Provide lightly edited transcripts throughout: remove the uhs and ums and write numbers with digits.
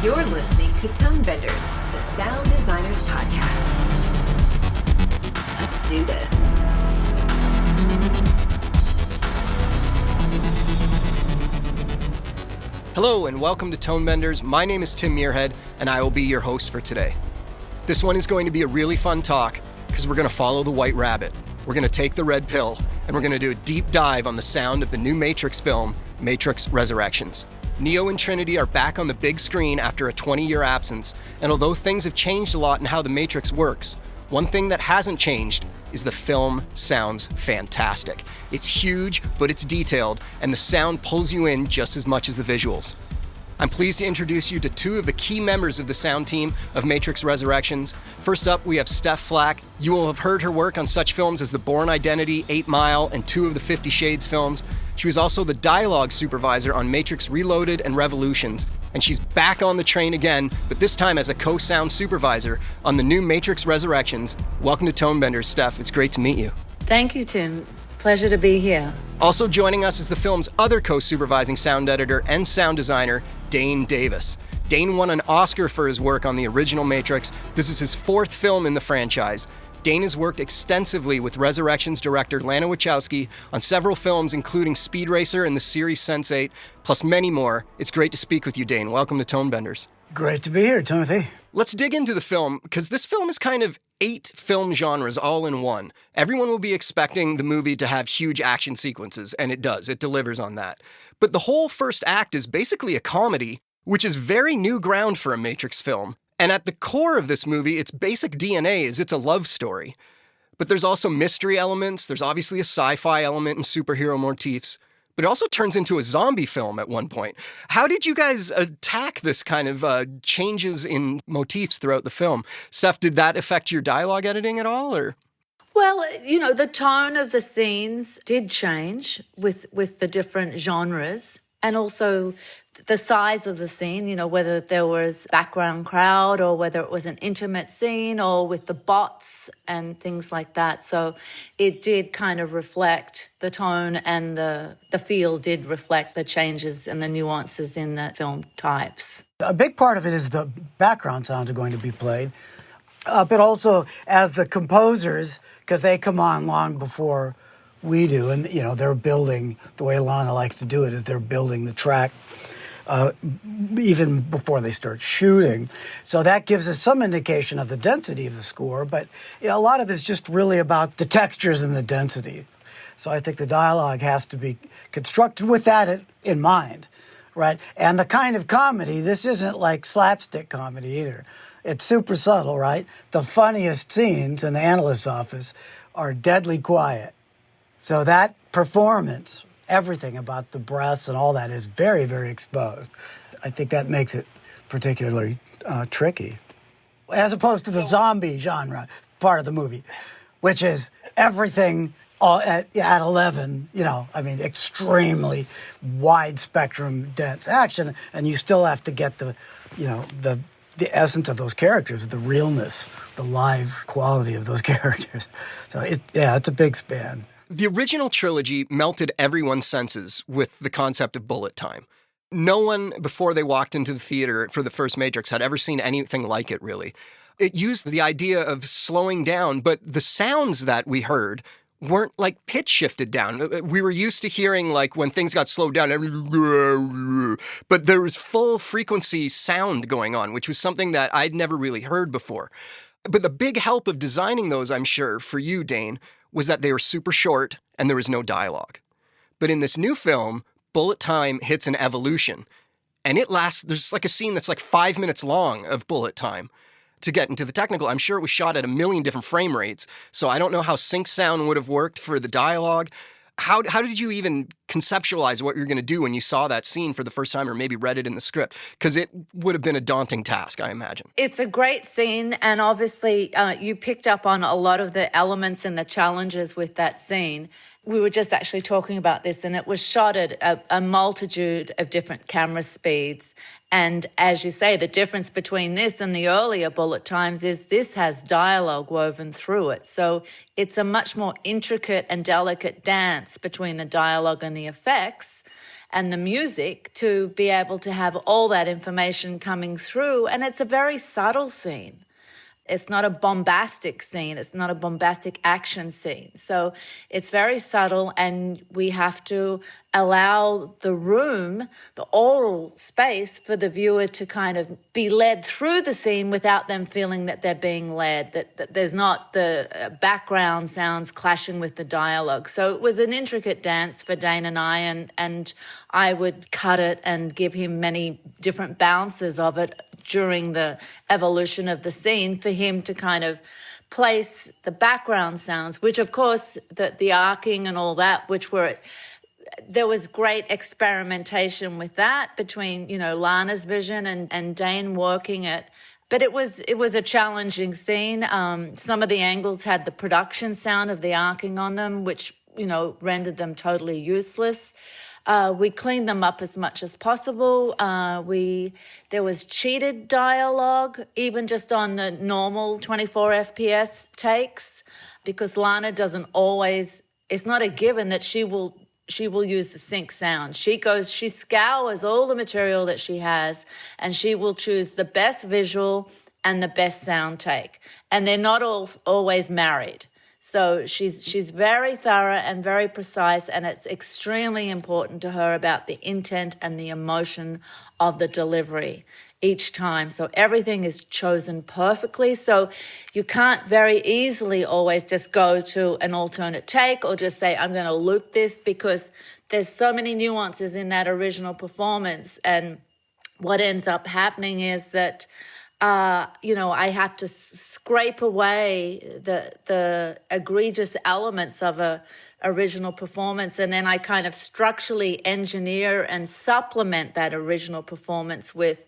You're listening to Tonebenders, the Sound Designers Podcast. Let's do this. Hello and welcome to Tonebenders. My name is Tim Muirhead and I will be your host for today. This one is going to be a really fun talk because we're going to follow the white rabbit. We're going to take the red pill and we're going to do a deep dive on the sound of the new Matrix film, Matrix Resurrections. Neo and Trinity are back on the big screen after a 20-year absence, and although things have changed a lot in how the Matrix works, one thing that hasn't changed is the film sounds fantastic. It's huge, but it's detailed, and the sound pulls you in just as much as the visuals. I'm pleased to introduce you to two of the key members of the sound team of Matrix Resurrections. First up, we have Steph Flack. You will have heard her work on such films as The Bourne Identity, 8 Mile, and 2 of the 50 Shades films. She was also the dialogue supervisor on Matrix Reloaded and Revolutions. And she's back on the train again, but this time as a co-sound supervisor on the new Matrix Resurrections. Welcome to Tonebenders, Steph. It's great to meet you. Thank you, Tim. Pleasure to be here. Also joining us is the film's other co-supervising sound editor and sound designer, Dane Davis. Dane won an Oscar for his work on the original Matrix. This is his 4th film in the franchise. Dane has worked extensively with Resurrections director Lana Wachowski on several films, including Speed Racer and the series Sense8, plus many more. It's great to speak with you, Dane. Welcome to Tonebenders. Great to be here, Timothy. Let's dig into the film, because this film is kind of 8 film genres all in one. Everyone will be expecting the movie to have huge action sequences, and it does. It delivers on that. But the whole first act is basically a comedy, which is very new ground for a Matrix film. And at the core of this movie, its basic DNA is it's a love story. But there's also mystery elements, there's obviously a sci-fi element and superhero motifs, but it also turns into a zombie film at one point. How did you guys attack this kind of changes in motifs throughout the film? Steph, did that affect your dialogue editing at all, or? Well, the tone of the scenes did change with the different genres, and also the size of the scene, whether there was background crowd or whether it was an intimate scene or with the bots and things like that. So it did kind of reflect the tone, and the feel did reflect the changes and the nuances in the film types. A big part of it is the background sounds are going to be played, but also as the composers, because they come on long before we do, and they're building, the way Lana likes to do it is they're building the track even before they start shooting. So that gives us some indication of the density of the score, but a lot of it's just really about the textures and the density. So I think the dialogue has to be constructed with that in mind, right? And the kind of comedy, this isn't like slapstick comedy either. It's super subtle, right? The funniest scenes in the analyst's office are deadly quiet. So that performance, everything about the breaths and all that is very, very exposed. I think that makes it particularly tricky. As opposed to the zombie genre part of the movie, which is everything at 11, extremely wide spectrum, dense action, and you still have to get the essence of those characters, the realness, the live quality of those characters. So it's a big span. The original trilogy melted everyone's senses with the concept of bullet time. No one, before they walked into the theater for the first Matrix, had ever seen anything like it, really. It used the idea of slowing down, but the sounds that we heard weren't like pitch shifted down. We were used to hearing like when things got slowed down, but there was full frequency sound going on, which was something that I'd never really heard before. But the big help of designing those, I'm sure, for you, Dane, was that they were super short and there was no dialogue. But in this new film, bullet time hits an evolution. And there's like a scene that's like 5 minutes long of bullet time. To get into the technical, I'm sure it was shot at 1 million different frame rates. So I don't know how sync sound would have worked for the dialogue. How did you even conceptualize what you were going to do when you saw that scene for the first time or maybe read it in the script? Because it would have been a daunting task, I imagine. It's a great scene, and obviously you picked up on a lot of the elements and the challenges with that scene. We were just actually talking about this, and it was shot at a multitude of different camera speeds. And as you say, the difference between this and the earlier bullet times is this has dialogue woven through it. So it's a much more intricate and delicate dance between the dialogue and the effects. and the music to be able to have all that information coming through. And it's a very subtle scene. It's not a bombastic scene. It's not a bombastic action scene. So it's very subtle, and we have to allow the room, the oral space, for the viewer to kind of be led through the scene without them feeling that they're being led, that there's not the background sounds clashing with the dialogue. So it was an intricate dance for Dane and I, and I would cut it and give him many different bounces of it during the evolution of the scene for him to kind of place the background sounds, which of course the arcing and all that, there was great experimentation with that between, Lana's vision and Dane working it. But it was a challenging scene. Some of the angles had the production sound of the arcing on them, which, rendered them totally useless. We cleaned them up as much as possible. There was cheated dialogue, even just on the normal 24 FPS takes, because Lana doesn't always, it's not a given that she will use the sync sound. She scours all the material that she has, and she will choose the best visual and the best sound take. And they're not always married. So she's very thorough and very precise, and it's extremely important to her about the intent and the emotion of the delivery each time. So everything is chosen perfectly. So you can't very easily always just go to an alternate take or just say, I'm going to loop this, because there's so many nuances in that original performance. And what ends up happening is that I have to scrape away the egregious elements of a original performance, and then I kind of structurally engineer and supplement that original performance with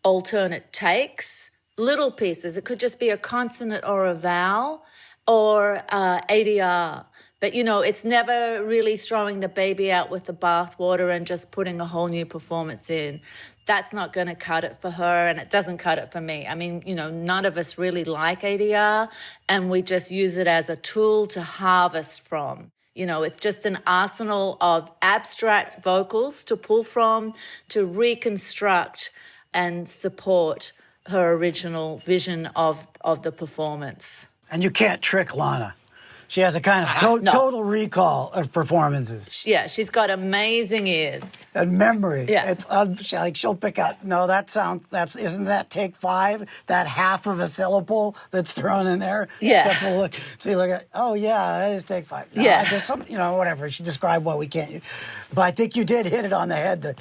alternate takes, little pieces. It could just be a consonant or a vowel or ADR. But, it's never really throwing the baby out with the bathwater and just putting a whole new performance in. That's not going to cut it for her, and it doesn't cut it for me. I mean, none of us really like ADR, and we just use it as a tool to harvest from. It's just an arsenal of abstract vocals to pull from, to reconstruct and support her original vision of the performance. And you can't trick Lana. She has a kind of total recall of performances. Yeah, she's got amazing ears. And memory. Yeah. It's like she'll pick out, no, isn't that take 5? That half of a syllable that's thrown in there? Yeah. Look at, oh yeah, that is take 5. No, Yeah. Just whatever. She described what we can't use. But I think you did hit it on the head, the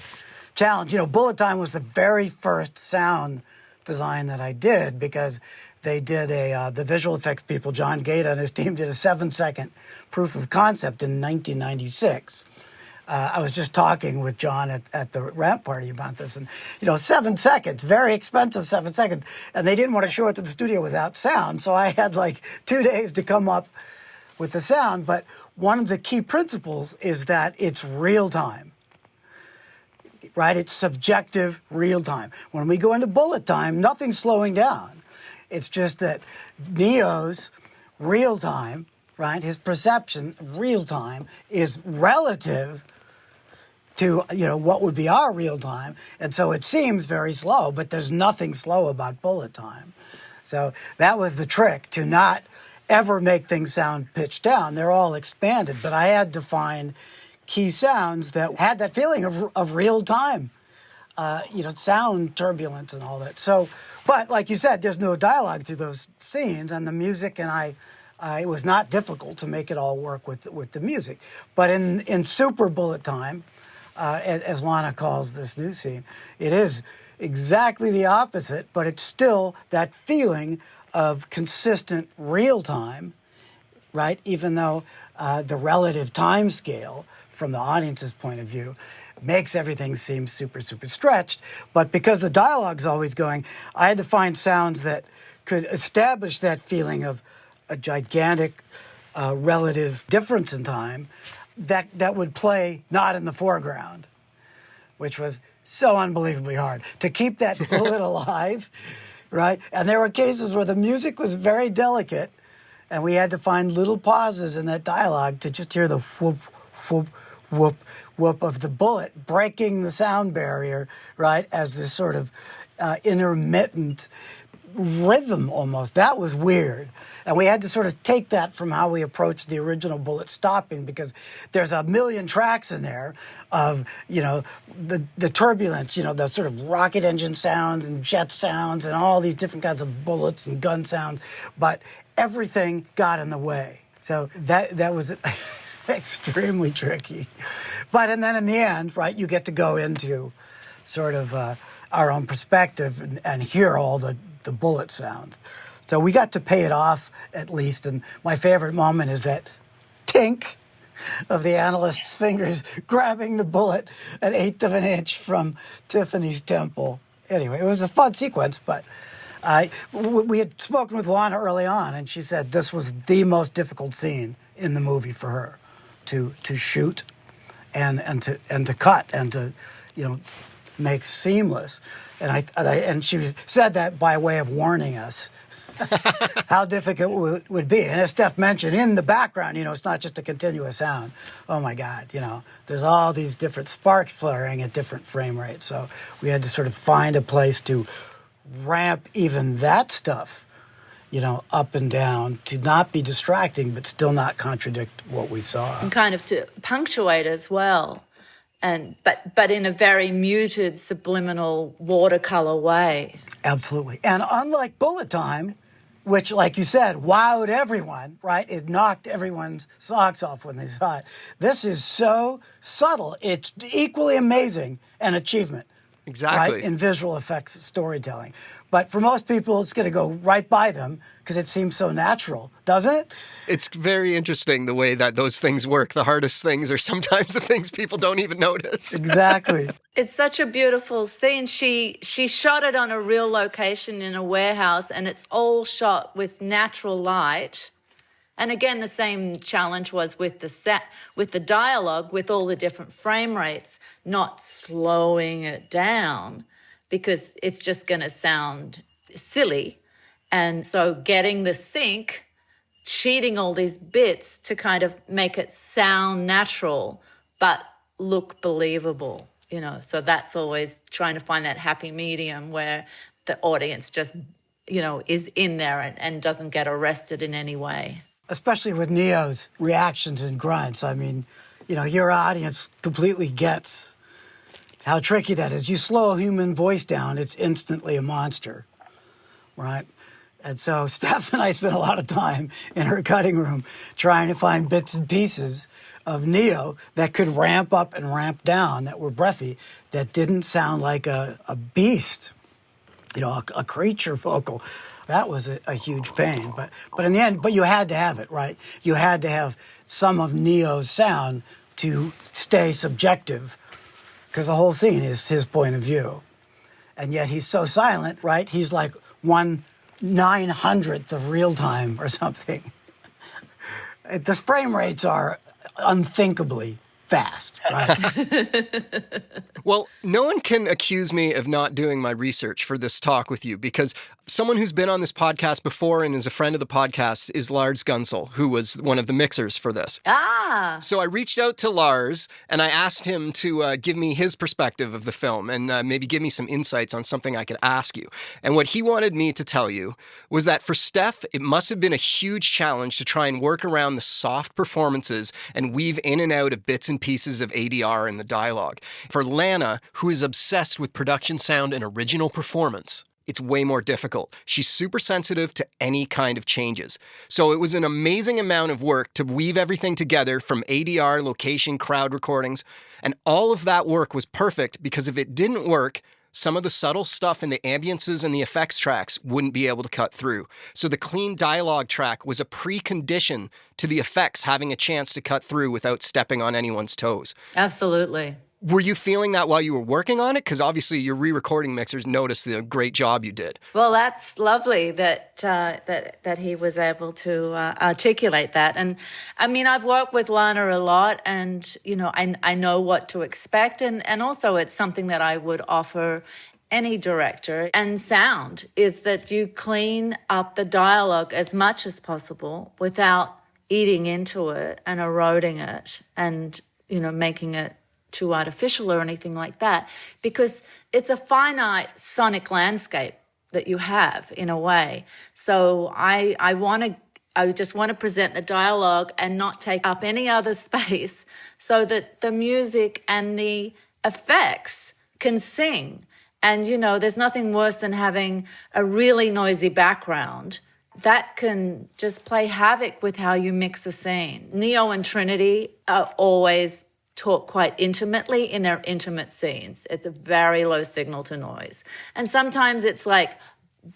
challenge. Bullet Time was the very first sound design that I did, because they did the visual effects people, John Gaeta and his team, did a 7-second proof of concept in 1996. I was just talking with John at the ramp party about this, and 7 seconds, very expensive 7 seconds, and they didn't want to show it to the studio without sound, so I had like 2 days to come up with the sound. But one of the key principles is that it's real time. Right? It's subjective real time. When we go into bullet time, nothing's slowing down. It's just that Neo's real time, right, his perception real time is relative to, what would be our real time. And so it seems very slow, but there's nothing slow about bullet time. So that was the trick, to not ever make things sound pitched down. They're all expanded, but I had to find key sounds that had that feeling of real time, sound turbulence and all that. So, but like you said, there's no dialogue through those scenes, and the music, and it was not difficult to make it all work with the music. But in Super Bullet Time, as Lana calls this new scene, it is exactly the opposite, but it's still that feeling of consistent real time, right? Even though the relative time scale from the audience's point of view makes everything seem super, super stretched. But because the dialogue's always going, I had to find sounds that could establish that feeling of a gigantic relative difference in time that would play not in the foreground, which was so unbelievably hard to keep that bullet alive, right? And there were cases where the music was very delicate, and we had to find little pauses in that dialogue to just hear the whoop, whoop, whoop, whoop of the bullet, breaking the sound barrier, right, as this sort of intermittent rhythm almost. That was weird. And we had to sort of take that from how we approached the original Bullet Stopping, because there's a million tracks in there of, the turbulence, the sort of rocket engine sounds and jet sounds and all these different kinds of bullets and gun sounds, but everything got in the way. So that was extremely tricky. And then in the end, right, you get to go into sort of our own perspective and hear all the bullet sounds. So we got to pay it off at least. And my favorite moment is that tink of the analyst's fingers grabbing the bullet an eighth of an inch from Tiffany's temple. Anyway, it was a fun sequence, but we had spoken with Lana early on, and she said this was the most difficult scene in the movie for her to shoot and to cut and to make seamless. And she said that by way of warning us how difficult it would be. And as Steph mentioned, in the background, it's not just a continuous sound. Oh my God, there's all these different sparks flaring at different frame rates. So we had to sort of find a place to ramp even that stuff, up and down, to not be distracting, but still not contradict what we saw. And kind of to punctuate as well. But in a very muted, subliminal, watercolor way. Absolutely. And unlike Bullet Time, which, like you said, wowed everyone, right? It knocked everyone's socks off when they saw it. This is so subtle. It's equally amazing an achievement. Exactly. Right, in visual effects storytelling. But for most people, it's going to go right by them because it seems so natural, doesn't it? It's very interesting the way that those things work. The hardest things are sometimes the things people don't even notice. Exactly. It's such a beautiful scene. She shot it on a real location in a warehouse, and it's all shot with natural light. And again, the same challenge was with the dialogue, with all the different frame rates, not slowing it down because it's just going to sound silly. And so getting the sync, cheating all these bits to kind of make it sound natural but look believable, So that's always trying to find that happy medium where the audience just, is in there and doesn't get arrested in any way. Especially with Neo's reactions and grunts. I mean, your audience completely gets how tricky that is. You slow a human voice down, it's instantly a monster, right? And so Steph and I spent a lot of time in her cutting room trying to find bits and pieces of Neo that could ramp up and ramp down, that were breathy, that didn't sound like a beast, a creature vocal. That was a huge pain, but in the end, you had to have it, right? You had to have some of Neo's sound to stay subjective, because the whole scene is his point of view, and yet he's so silent, right? He's like 1/900th of real time or something. The frame rates are unthinkably fast, right? Well, no one can accuse me of not doing my research for this talk with you, because someone who's been on this podcast before and is a friend of the podcast is Lars Gunsel, who was one of the mixers for this. So I reached out to Lars and I asked him to give me his perspective of the film and maybe give me some insights on something I could ask you. And what he wanted me to tell you was that for Steph, it must have been a huge challenge to try and work around the soft performances and weave in and out of bits and pieces of ADR in the dialogue. For Lana, who is obsessed with production sound and original performance, it's way more difficult. She's super sensitive to any kind of changes. So it was an amazing amount of work to weave everything together, from ADR, location, crowd recordings, and all of that work was perfect, because if it didn't work, some of the subtle stuff in the ambiances and the effects tracks wouldn't be able to cut through. So the clean dialogue track was a precondition to the effects having a chance to cut through without stepping on anyone's toes. Absolutely. Were you feeling that while you were working on it? Because obviously your re-recording mixers noticed the great job you did. Well, that's lovely that he was able to articulate that. And I mean, I've worked with Lana a lot, and I know what to expect, and also it's something that I would offer any director. And sound is that you clean up the dialogue as much as possible without eating into it and eroding it, and making it too artificial or anything like that, because it's a finite sonic landscape that you have in a way. So I just want to present the dialogue and not take up any other space so that the music and the effects can sing. And, there's nothing worse than having a really noisy background that can just play havoc with how you mix a scene. Neo and Trinity are always talk quite intimately in their intimate scenes. It's a very low signal to noise. And sometimes it's like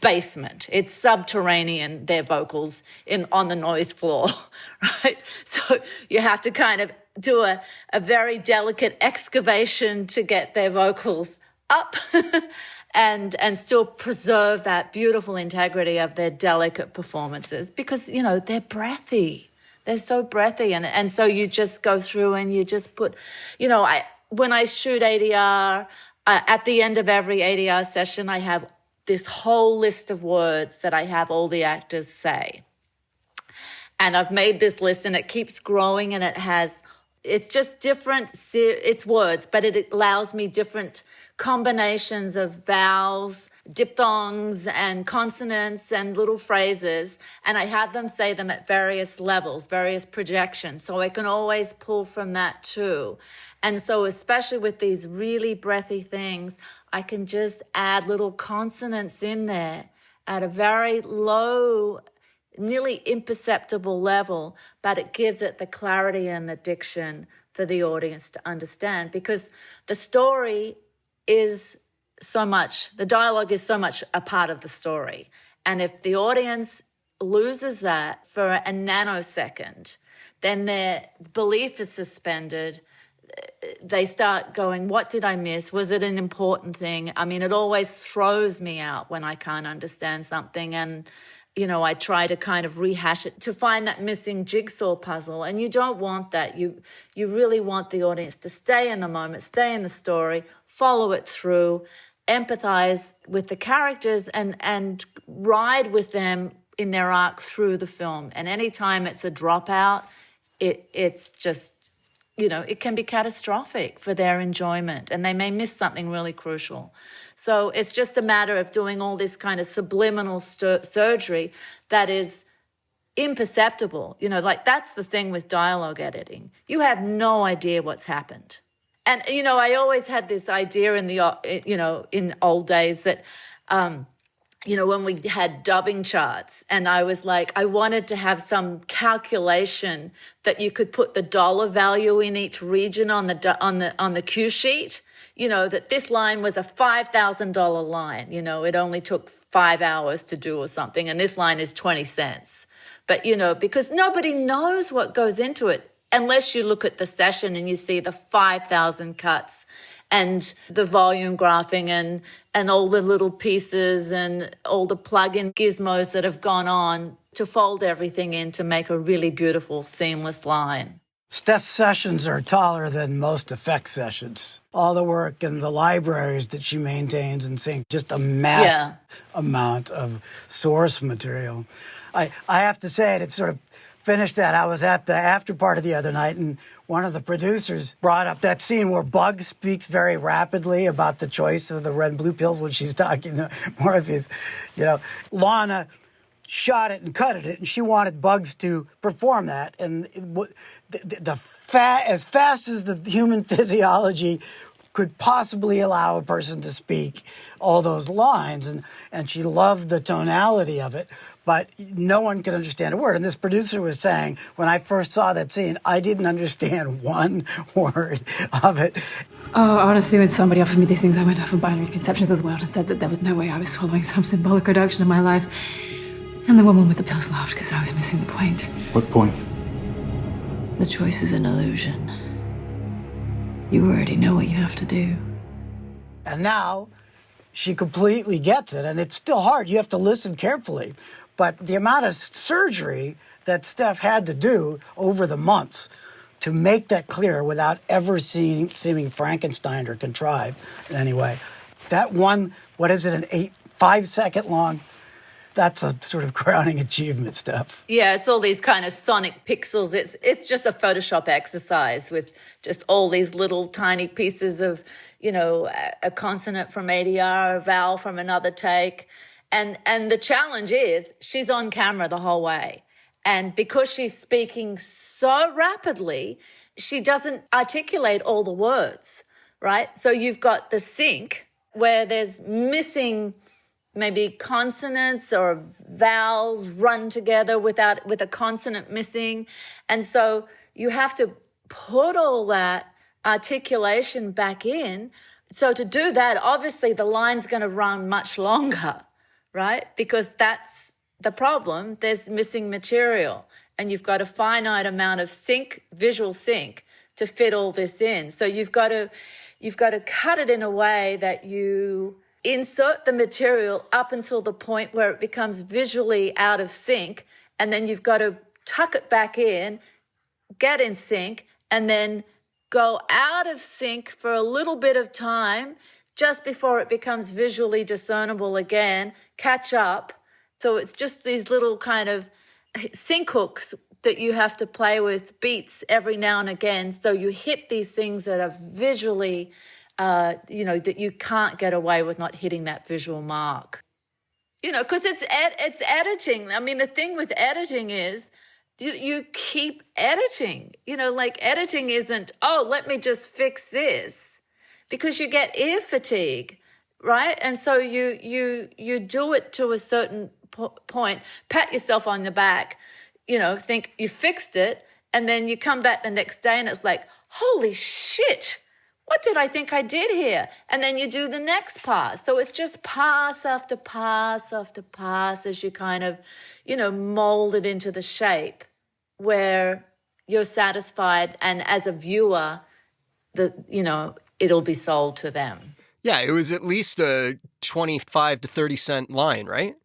basement. It's subterranean, their vocals on the noise floor, right? So you have to kind of do a very delicate excavation to get their vocals up and still preserve that beautiful integrity of their delicate performances, because, they're breathy. They're so breathy. And so you just go through and you just put, when I shoot ADR, at the end of every ADR session, I have this whole list of words that I have all the actors say. And I've made this list and it keeps growing, and it's just different, it's words, but it allows me different combinations of vowels, diphthongs and consonants and little phrases, and I have them say them at various levels, various projections, so I can always pull from that too. And so especially with these really breathy things, I can just add little consonants in there at a very low, nearly imperceptible level, but it gives it the clarity and the diction for the audience to understand, because the story is so much, the dialogue is so much a part of the story. And if the audience loses that for a nanosecond, then their belief is suspended. They start going, what did I miss? Was it an important thing? I mean, it always throws me out when I can't understand something. And, I try to kind of rehash it to find that missing jigsaw puzzle. And you don't want that. You really want the audience to stay in the moment, stay in the story, follow it through, empathize with the characters and ride with them in their arc through the film. And anytime it's a dropout, it's just, it can be catastrophic for their enjoyment, and they may miss something really crucial. So it's just a matter of doing all this kind of subliminal surgery that is imperceptible. Like that's the thing with dialogue editing. You have no idea what's happened. And, I always had this idea in old days that, when we had dubbing charts, and I was like, I wanted to have some calculation that you could put the dollar value in each region on the cue sheet, that this line was a $5,000 line, it only took 5 hours to do or something, and this line is 20 cents. But, because nobody knows what goes into it unless you look at the session and you see the 5,000 cuts and the volume graphing and all the little pieces and all the plug-in gizmos that have gone on to fold everything in to make a really beautiful, seamless line. Steph's sessions are taller than most effects sessions. All the work and the libraries that she maintains and seeing just a massive amount of source material. I have to say, it sort of finished that. I was at the after party the other night, and one of the producers brought up that scene where Bugs speaks very rapidly about the choice of the red and blue pills when she's talking to Morpheus. Lana shot it and cut it, and she wanted Bugs to perform that. And as fast as the human physiology could possibly allow a person to speak all those lines, and she loved the tonality of it, but no one could understand a word. And this producer was saying, when I first saw that scene, I didn't understand one word of it. Oh, honestly, when somebody offered me these things, I went off on binary conceptions of the world and said that there was no way I was swallowing some symbolic reduction of my life. And the woman with the pills laughed because I was missing the point. What point? The choice is an illusion. You already know what you have to do. And now she completely gets it, and it's still hard. You have to listen carefully. But the amount of surgery that Steph had to do over the months to make that clear without ever seeming Frankenstein or contrived in any way. That one, what is it, 5 second long That's a sort of crowning achievement, Steph. Yeah, it's all these kind of sonic pixels. It's just a Photoshop exercise with just all these little tiny pieces of, a consonant from ADR, a vowel from another take. And the challenge is she's on camera the whole way. And because she's speaking so rapidly, she doesn't articulate all the words, right? So you've got the sync where there's missing maybe consonants or vowels run together with a consonant missing. And so you have to put all that articulation back in. So to do that, obviously the line's going to run much longer, right? Because that's the problem. There's missing material and you've got a finite amount of visual sync to fit all this in. So you've got to cut it in a way that you insert the material up until the point where it becomes visually out of sync, and then you've got to tuck it back in, get in sync, and then go out of sync for a little bit of time just before it becomes visually discernible again, catch up. So it's just these little kind of sync hooks that you have to play with, beats every now and again, so you hit these things that are visually that you can't get away with not hitting that visual mark. Because it's editing. I mean, the thing with editing is you keep editing. Editing isn't, let me just fix this, because you get ear fatigue, right? And so you do it to a certain point, pat yourself on the back, think you fixed it, and then you come back the next day and it's like, holy shit, what did I think I did here? And then you do the next pass. So it's just pass after pass after pass as you kind of, mold it into the shape where you're satisfied. And as a viewer, it'll be sold to them. Yeah, it was at least a 25 to 30 cent line, right?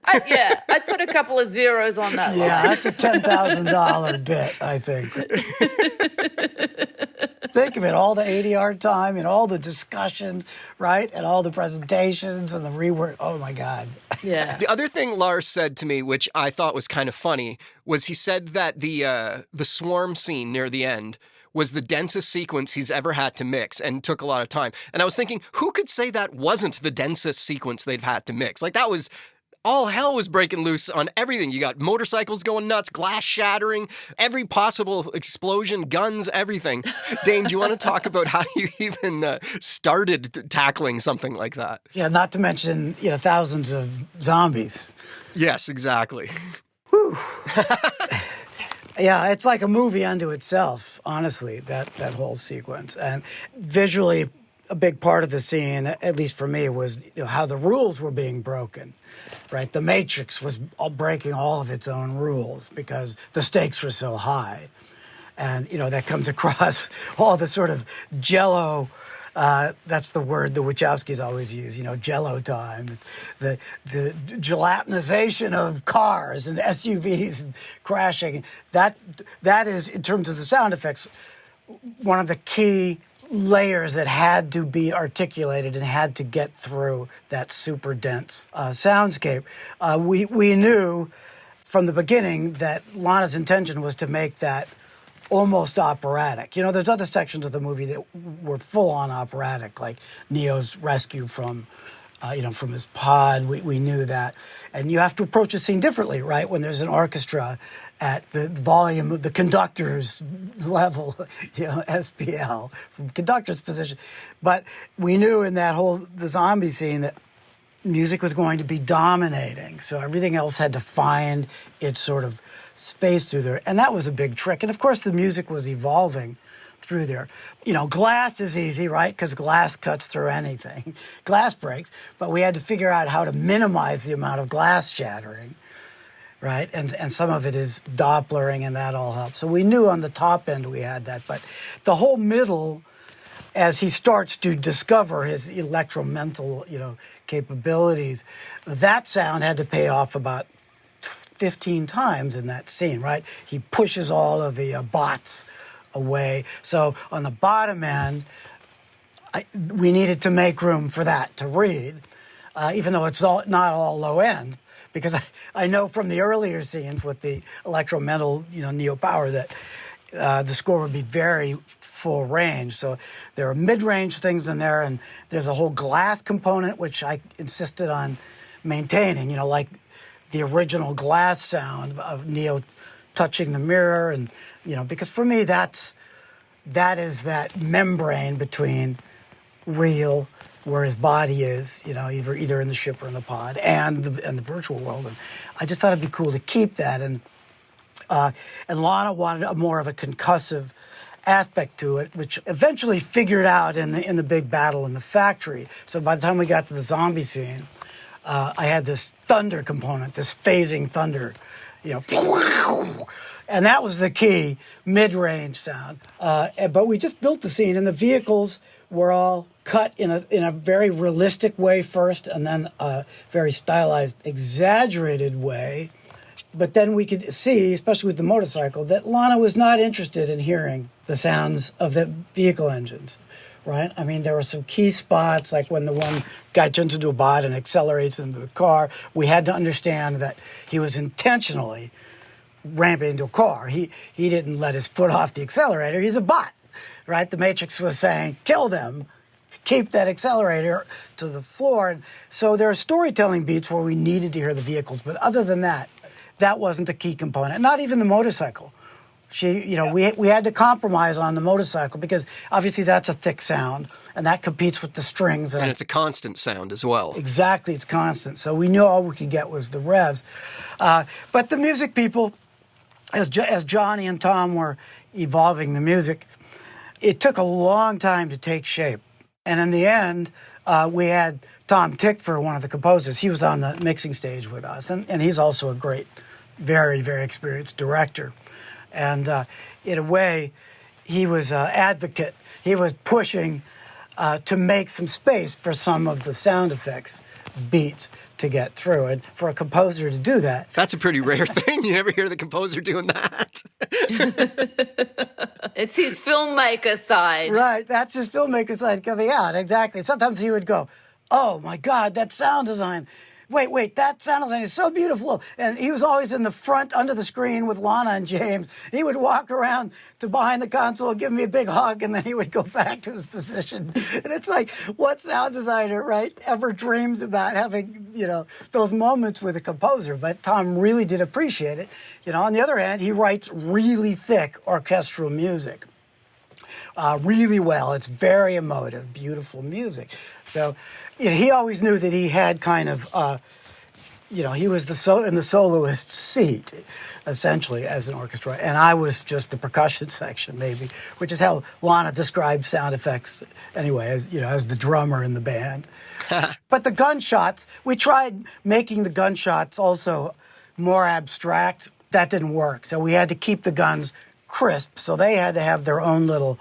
I'd put a couple of zeros on that line. Yeah, that's a $10,000 bit, I think. Think of it, all the ADR time and all the discussions, right? And all the presentations and the rework. Oh, my God. Yeah. The other thing Lars said to me, which I thought was kind of funny, was he said that the swarm scene near the end was the densest sequence he's ever had to mix and took a lot of time. And I was thinking, who could say that wasn't the densest sequence they've had to mix? Like, that was... all hell was breaking loose on everything. You got motorcycles going nuts, glass shattering, every possible explosion, guns, everything. Dane, do you want to talk about how you even started tackling something like that? Yeah, not to mention, thousands of zombies. Yes, exactly. Whew. Yeah, it's like a movie unto itself, honestly, that whole sequence. And visually, a big part of the scene, at least for me, was how the rules were being broken, right? The Matrix was breaking all of its own rules because the stakes were so high. And, that comes across all the sort of jello, that's the word the Wachowskis always use, jello time, the gelatinization of cars and SUVs and crashing. That is, in terms of the sound effects, one of the key layers that had to be articulated and had to get through that super dense soundscape. We knew from the beginning that Lana's intention was to make that almost operatic. There's other sections of the movie that were full-on operatic, like Neo's rescue from his pod. We knew that. And you have to approach a scene differently, right? When there's an orchestra at the volume of the conductor's level, SPL, from conductor's position. But we knew in the zombie scene that music was going to be dominating. So everything else had to find its sort of space through there. And that was a big trick. And of course, the music was evolving through there. Glass is easy, right? Because glass cuts through anything. Glass breaks. But we had to figure out how to minimize the amount of glass shattering, right? And some of it is Dopplering, and that all helps. So we knew on the top end we had that. But the whole middle, as he starts to discover his electromental, capabilities, that sound had to pay off about 15 times in that scene, right? He pushes all of the bots away. So on the bottom end, we needed to make room for that to read, even though it's not all low end. because I know from the earlier scenes with the electromental, neo power that the score would be very full range. So there are mid-range things in there, and there's a whole glass component, which I insisted on maintaining, like the original glass sound of Neo touching the mirror. And, because for me, that is that membrane between real, where his body is, either in the ship or in the pod, and the virtual world. And I just thought it'd be cool to keep that. And Lana wanted more of a concussive aspect to it, which eventually figured out in the big battle in the factory. So by the time we got to the zombie scene, I had this thunder component, this phasing thunder, and that was the key mid-range sound. But we just built the scene, and the vehicles were all cut in a very realistic way first, and then a very stylized, exaggerated way. But then we could see, especially with the motorcycle, that Lana was not interested in hearing the sounds of the vehicle engines, right? I mean, there were some key spots, like when the one guy turns into a bot and accelerates into the car. We had to understand that he was intentionally ramping into a car. He didn't let his foot off the accelerator. He's a bot, right? The Matrix was saying, kill them, keep that accelerator to the floor. And so there are storytelling beats where we needed to hear the vehicles. But other than that, that wasn't a key component. Not even the motorcycle. We had to compromise on the motorcycle because obviously that's a thick sound and that competes with the strings. And it's a constant sound as well. Exactly, it's constant. So we knew all we could get was the revs. But the music people, as Johnny and Tom were evolving the music, it took a long time to take shape. And in the end, we had Tom Tickfer, one of the composers. He was on the mixing stage with us, and he's also a great, very, very experienced director. And in a way, he was an advocate. He was pushing to make some space for some of the sound effects beats to get through. And for a composer to do that... That's a pretty rare thing. You never hear the composer doing that. It's his filmmaker side. Right, that's his filmmaker side coming out, exactly. Sometimes he would go, oh my God, that sound design. Wait, that sound design is so beautiful. And he was always in the front under the screen with Lana and James. He would walk around to behind the console, give me a big hug, and then he would go back to his position. And it's like, what sound designer, right, ever dreams about having, those moments with a composer? But Tom really did appreciate it. On the other hand, he writes really thick orchestral music. Really well. It's very emotive, beautiful music. So, he always knew that he had kind of, he was in the soloist seat, essentially, as an orchestra. And I was just the percussion section, maybe, which is how Lana describes sound effects anyway, as the drummer in the band. But the gunshots, we tried making the gunshots also more abstract. That didn't work. So we had to keep the guns crisp. So they had to have their own little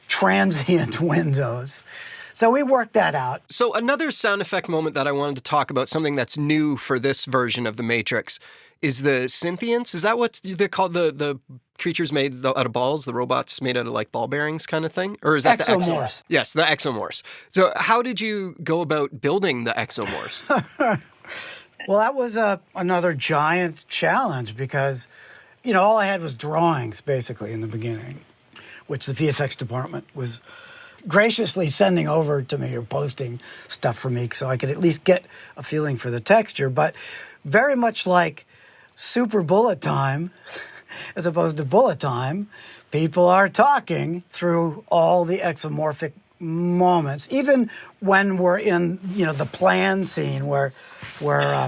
transient windows. So we worked that out. So another sound effect moment that I wanted to talk about, something that's new for this version of The Matrix, is the synthients. Is that what they're called? The creatures made out of balls, the robots made out of like ball bearings kind of thing? Or is that Exomorse. the Exomorse? Yes, the Exomorse. So how did you go about building the Exomorse? Well, that was another giant challenge because, all I had was drawings basically in the beginning, which the VFX department was graciously sending over to me or posting stuff for me so I could at least get a feeling for the texture. But very much like Super Bullet Time, as opposed to Bullet Time, people are talking through all the exomorphic moments, even when we're in, the plan scene where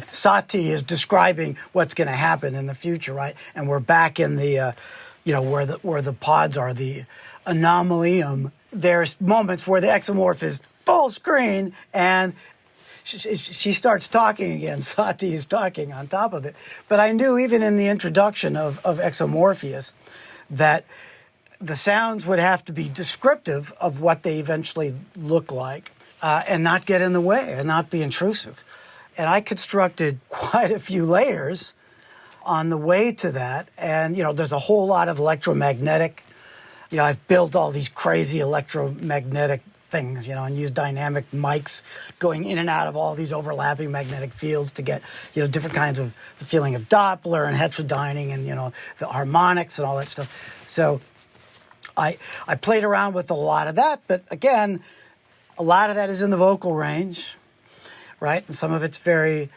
Sati is describing what's going to happen in the future, right? And we're back in the, where the pods are, the anomalium. There's moments where the exomorph is full screen and she starts talking again. Sati is talking on top of it. But I knew even in the introduction of Exomorpheus that the sounds would have to be descriptive of what they eventually look like and not get in the way and not be intrusive. And I constructed quite a few layers on the way to that. And, there's a whole lot of electromagnetic. I've built all these crazy electromagnetic things, and use dynamic mics going in and out of all these overlapping magnetic fields to get, different kinds of the feeling of Doppler and heterodyning and, the harmonics and all that stuff. So I played around with a lot of that, but again, a lot of that is in the vocal range, right? And some of it's very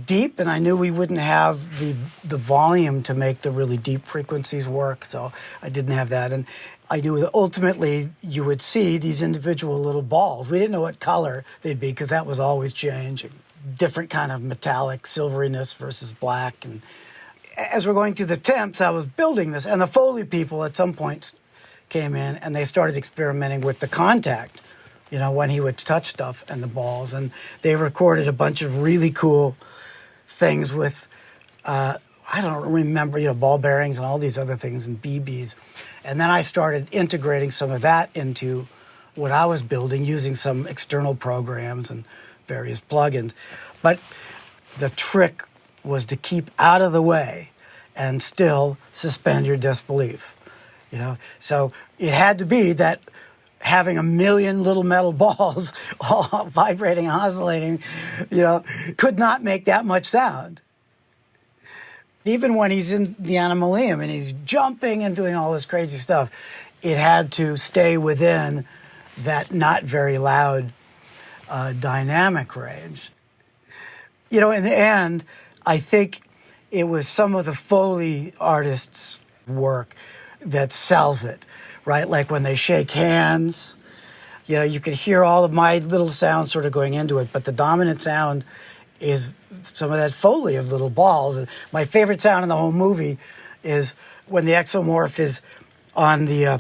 deep, and I knew we wouldn't have the volume to make the really deep frequencies work, so I didn't have that. And I knew that ultimately you would see these individual little balls. We didn't know what color they'd be because that was always changing. Different kind of metallic silveriness versus black. And as we're going through the temps, I was building this, and the Foley people at some point came in and they started experimenting with the contact, when he would touch stuff and the balls. And they recorded a bunch of really cool things with, I don't remember, ball bearings and all these other things and BBs. And then I started integrating some of that into what I was building using some external programs and various plugins. But the trick was to keep out of the way and still suspend your disbelief, So it had to be that having a million little metal balls all vibrating and oscillating, could not make that much sound. Even when he's in the Animalium and he's jumping and doing all this crazy stuff, it had to stay within that not very loud dynamic range. In the end, I think it was some of the Foley artists' work that sells it. Right? Like when they shake hands, you could hear all of my little sounds sort of going into it, but the dominant sound is some of that Foley of little balls. And my favorite sound in the whole movie is when the Exomorph is on the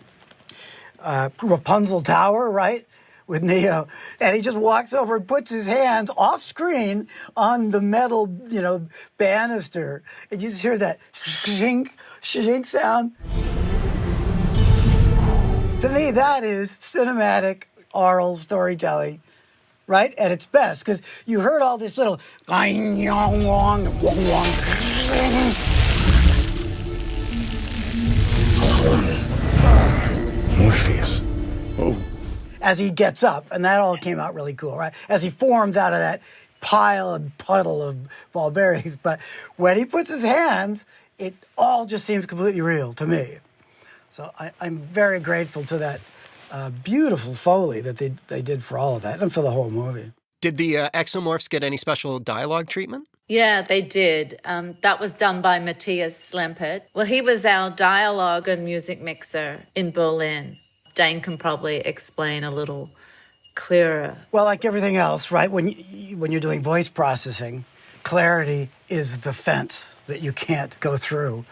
Rapunzel Tower, right? With Neo, and he just walks over and puts his hands off screen on the metal, banister. And you just hear that shink, shink sound. To me, that is cinematic oral storytelling, right? At its best, because you heard all this little Morpheus. Oh. As he gets up, and that all came out really cool, right? As he forms out of that pile and puddle of ball bearings. But when he puts his hands, it all just seems completely real to me. So I'm very grateful to that beautiful Foley that they did for all of that and for the whole movie. Did the Exomorphs get any special dialogue treatment? Yeah, they did. That was done by Matthias Slempert. Well, he was our dialogue and music mixer in Berlin. Dane can probably explain a little clearer. Well, like everything else, right? When you're doing voice processing, clarity is the fence that you can't go through.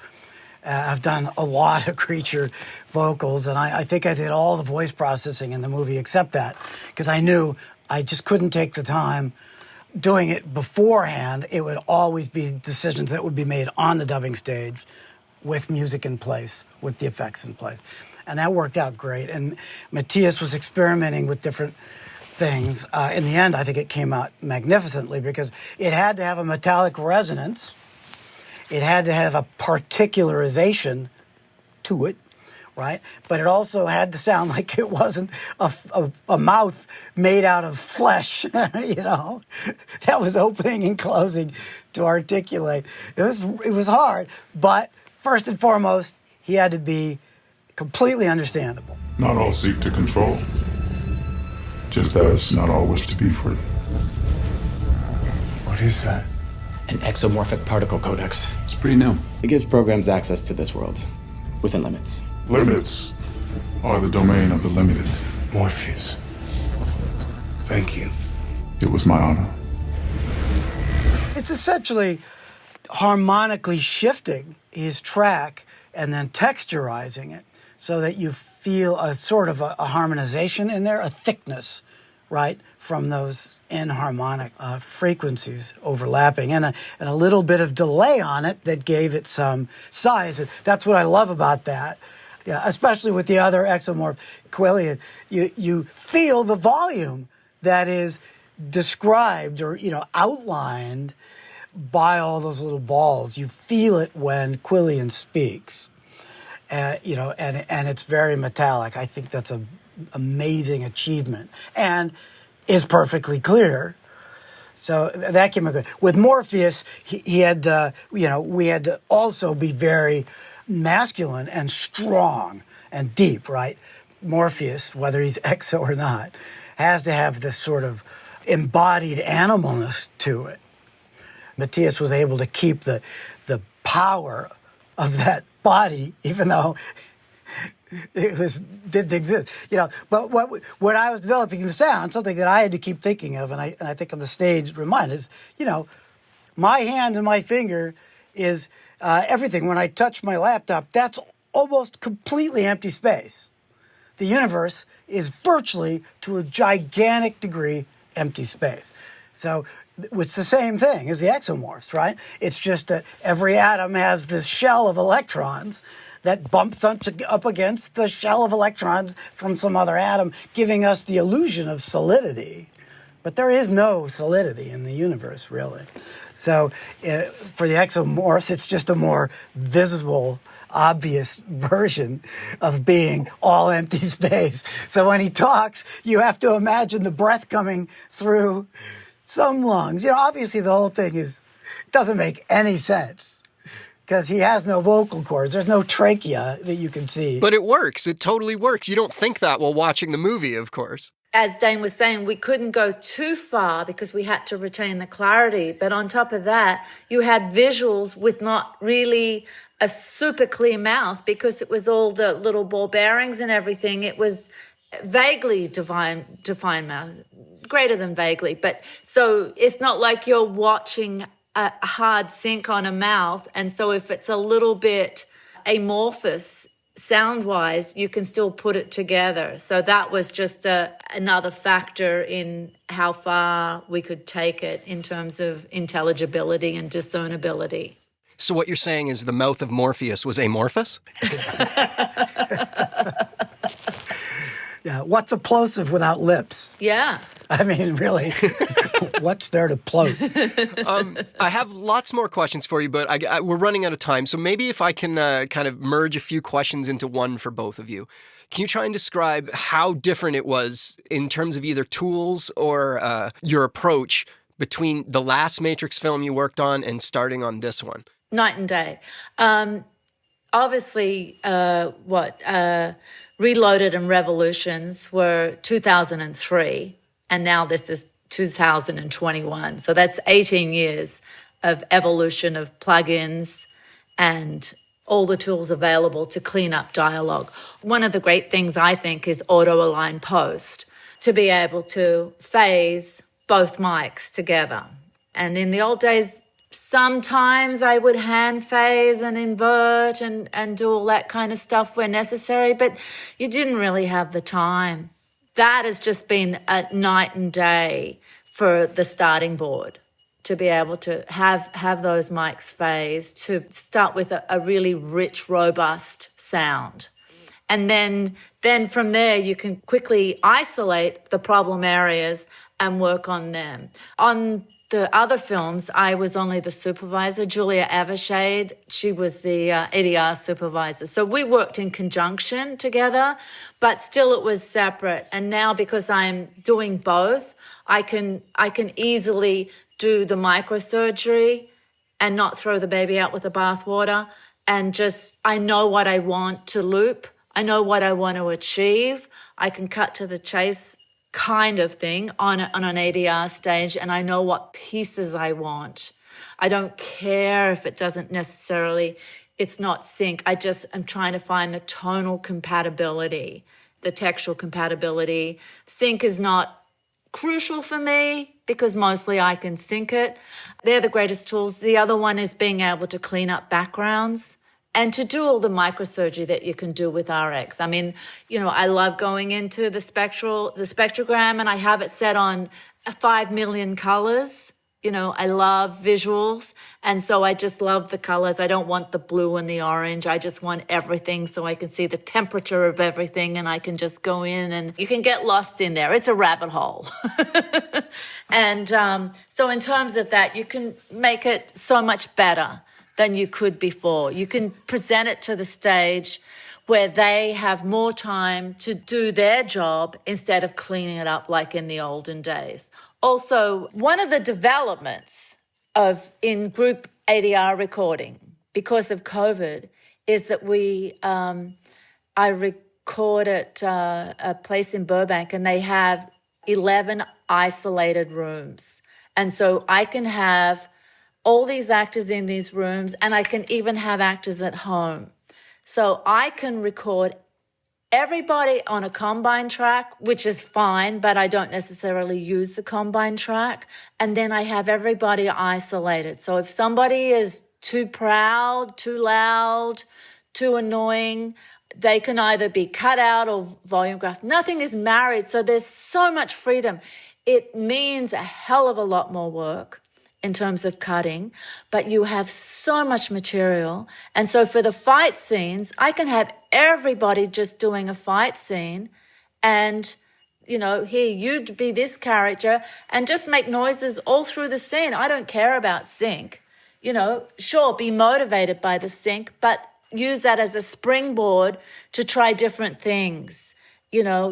I've done a lot of creature vocals, and I think I did all the voice processing in the movie except that, because I knew I just couldn't take the time doing it beforehand. It would always be decisions that would be made on the dubbing stage with music in place, with the effects in place. And that worked out great. And Matthias was experimenting with different things. In the end, I think it came out magnificently because it had to have a metallic resonance. It had to have a particularization to it, right? But it also had to sound like it wasn't a mouth made out of flesh, that was opening and closing to articulate. It was hard, but first and foremost, he had to be completely understandable. Not all seek to control, just as not all wish to be free. What is that? An exomorphic particle codex. It's pretty new. It gives programs access to this world, within limits. Limits are the domain of the limited. Morpheus. Thank you. It was my honor. It's essentially harmonically shifting his track and then texturizing it so that you feel a sort of a harmonization in there, a thickness, right, from those inharmonic frequencies overlapping, and a little bit of delay on it that gave it some size. And that's what I love about that. Yeah, especially with the other Exomorph Quillian, you feel the volume that is described or outlined by all those little balls. You feel it when Quillian speaks, and it's very metallic. I think that's a amazing achievement and is perfectly clear. So that came out good. With Morpheus, he had, we had to also be very masculine and strong and deep, right? Morpheus, whether he's exo or not, has to have this sort of embodied animalness to it. Matthias was able to keep the power of that body, even though didn't exist, But when I was developing the sound, something that I had to keep thinking of, and I think on the stage reminded is, my hand and my finger is everything. When I touch my laptop, that's almost completely empty space. The universe is virtually, to a gigantic degree, empty space. So it's the same thing as the Exomorse, right? It's just that every atom has this shell of electrons that bumps up against the shell of electrons from some other atom, giving us the illusion of solidity. But there is no solidity in the universe, really. So for the Exomorse, it's just a more visible, obvious version of being all empty space. So when he talks, you have to imagine the breath coming through some lungs. Obviously the whole thing doesn't make any sense because he has no vocal cords. There's no trachea that you can see. But it works. It totally works. You don't think that while watching the movie, of course. As Dane was saying, we couldn't go too far because we had to retain the clarity. But on top of that, you had visuals with not really a super clear mouth because it was all the little ball bearings and everything. It was vaguely defined mouth, greater than vaguely. But so it's not like you're watching a hard sync on a mouth. And so if it's a little bit amorphous sound-wise, you can still put it together. So that was just another factor in how far we could take it in terms of intelligibility and discernibility. So what you're saying is the mouth of Morpheus was amorphous? Yeah, what's a plosive without lips? Yeah. I mean, really, what's there to plot? I have lots more questions for you, but we're running out of time. So maybe if I can kind of merge a few questions into one for both of you. Can you try and describe how different it was in terms of either tools or your approach between the last Matrix film you worked on and starting on this one? Night and day. Obviously, Reloaded and Revolutions were 2003, and now this is 2021. So that's 18 years of evolution of plugins and all the tools available to clean up dialogue. One of the great things, I think, is auto-align post, to be able to phase both mics together. And in the old days, sometimes I would hand phase and invert and do all that kind of stuff where necessary, but you didn't really have the time. That has just been a night and day for the starting board, to be able to have those mics phased, to start with a really rich, robust sound. And then from there, you can quickly isolate the problem areas and work on them. On the other films, I was only the supervisor. Julia Avishade, she was the ADR supervisor. So we worked in conjunction together, but still it was separate. And now because I'm doing both, I can easily do the microsurgery and not throw the baby out with the bathwater. And just, I know what I want to loop. I know what I want to achieve. I can cut to the chase kind of thing on an ADR stage, and I know what pieces I want. I don't care if it doesn't necessarily, it's not sync. I just am trying to find the tonal compatibility, the textual compatibility. Sync is not crucial for me because mostly I can sync it. They're the greatest tools. The other one is being able to clean up backgrounds and to do all the microsurgery that you can do with RX. I mean, I love going into the spectrogram, and I have it set on 5 million colors. I love visuals, and so I just love the colors. I don't want the blue and the orange. I just want everything so I can see the temperature of everything, and I can just go in, and you can get lost in there. It's a rabbit hole. And so in terms of that, you can make it so much better than you could before. You can present it to the stage where they have more time to do their job instead of cleaning it up like in the olden days. Also, one of the developments in group ADR recording because of COVID is that I record at a place in Burbank and they have 11 isolated rooms. And so I can have all these actors in these rooms and I can even have actors at home. So I can record everybody on a combine track, which is fine, but I don't necessarily use the combine track. And then I have everybody isolated. So if somebody is too proud, too loud, too annoying, they can either be cut out or volume graphed. Nothing is married, so there's so much freedom. It means a hell of a lot more work in terms of cutting, but you have so much material. And so for the fight scenes, I can have everybody just doing a fight scene and, here, you'd be this character and just make noises all through the scene. I don't care about sync. Sure, be motivated by the sync, but use that as a springboard to try different things.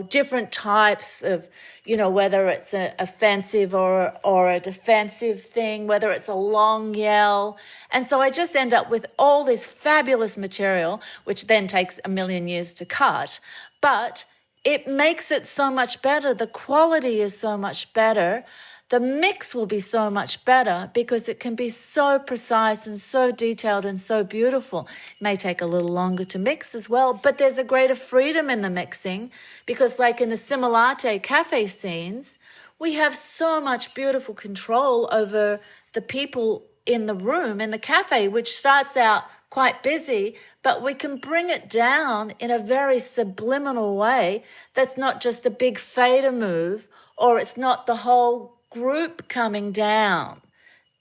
Different types of, whether it's an offensive or a defensive thing, whether it's a long yell. And so I just end up with all this fabulous material, which then takes a million years to cut. But it makes it so much better. The quality is so much better. The mix will be so much better because it can be so precise and so detailed and so beautiful. It may take a little longer to mix as well, but there's a greater freedom in the mixing because like in the Simulate cafe scenes, we have so much beautiful control over the people in the room, in the cafe, which starts out quite busy, but we can bring it down in a very subliminal way that's not just a big fader move or it's not the whole group coming down,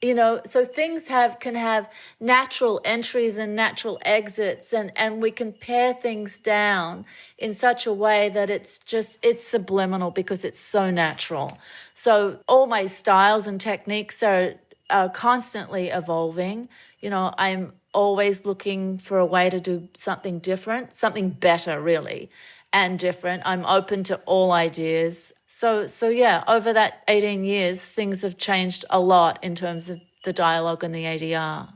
so things can have natural entries and natural exits and we can pare things down in such a way that it's subliminal because it's so natural. So all my styles and techniques are constantly evolving. I'm always looking for a way to do something different, something better really, and different. I'm open to all ideas. So yeah, over that 18 years, things have changed a lot in terms of the dialogue and the ADR.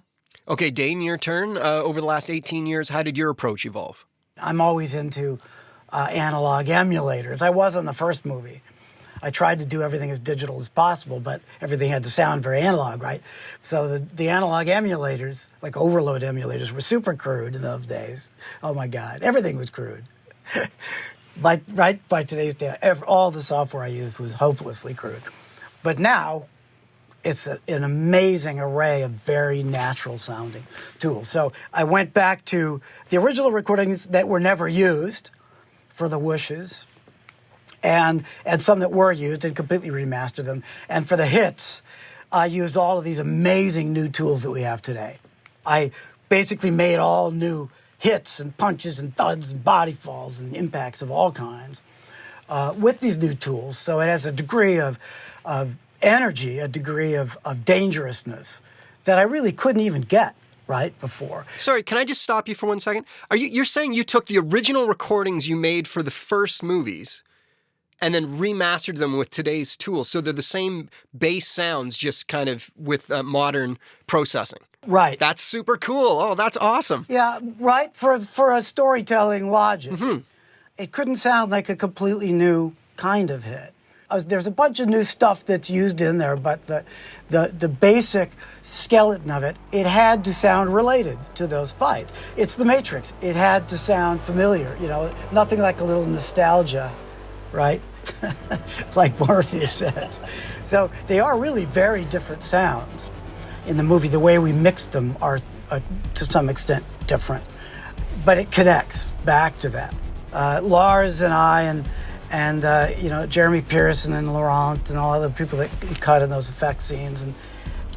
Okay, Dane, your turn. Over the last 18 years, how did your approach evolve? I'm always into analog emulators. I was on the first movie. I tried to do everything as digital as possible, but everything had to sound very analog, right? So the analog emulators, like overload emulators, were super crude in those days. Oh my God, everything was crude. By today's day, all the software I used was hopelessly crude. But now, it's an amazing array of very natural sounding tools. So I went back to the original recordings that were never used for the whooshes, and some that were used and completely remastered them. And for the hits, I used all of these amazing new tools that we have today. I basically made all new hits and punches and thuds and body falls and impacts of all kinds with these new tools. So it has a degree of energy, a degree of dangerousness that I really couldn't even get right before. Sorry, can I just stop you for 1 second? You're saying you took the original recordings you made for the first movies and then remastered them with today's tools, so they're the same bass sounds, just kind of with modern processing? Right. That's super cool. Oh, that's awesome. Yeah, right. For a storytelling logic, it couldn't sound like a completely new kind of hit. There's a bunch of new stuff that's used in there, but the basic skeleton of it had to sound related to those fights. It's the Matrix. It had to sound familiar. Nothing like a little nostalgia, right? Like Morpheus says. So they are really very different sounds. In the movie, the way we mixed them are, to some extent, different. But it connects back to that. Lars and I and Jeremy Pearson and Laurent and all other people that cut in those effect scenes, and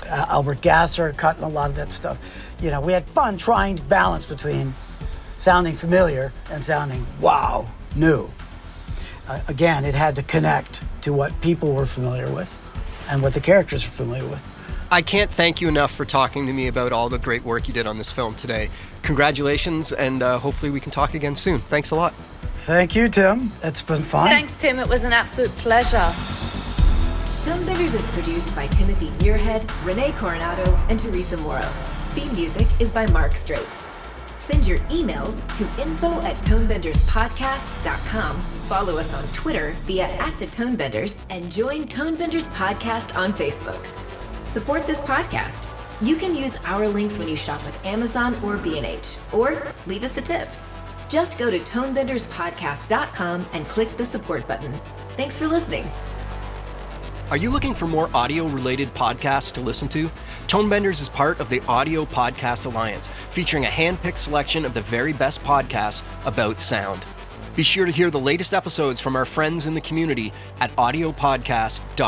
Albert Gasser cut in a lot of that stuff. We had fun trying to balance between sounding familiar and sounding, wow, new. Again, it had to connect to what people were familiar with and what the characters were familiar with. I can't thank you enough for talking to me about all the great work you did on this film today. Congratulations, and hopefully we can talk again soon. Thanks a lot. Thank you, Tim. It's been fun. Thanks, Tim. It was an absolute pleasure. Tonebenders is produced by Timothy Muirhead, Renee Coronado, and Teresa Morrow. Theme music is by Mark Strait. Send your emails to info@tonebenderspodcast.com. Follow us on Twitter via @thetonebenders and join Tonebenders Podcast on Facebook. Support this podcast. You can use our links when you shop with Amazon or B&H, or leave us a tip. Just go to tonebenderspodcast.com and click the support button. Thanks for listening. Are you looking for more audio-related podcasts to listen to? Tonebenders is part of the Audio Podcast Alliance, featuring a hand-picked selection of the very best podcasts about sound. Be sure to hear the latest episodes from our friends in the community at audiopodcast.org.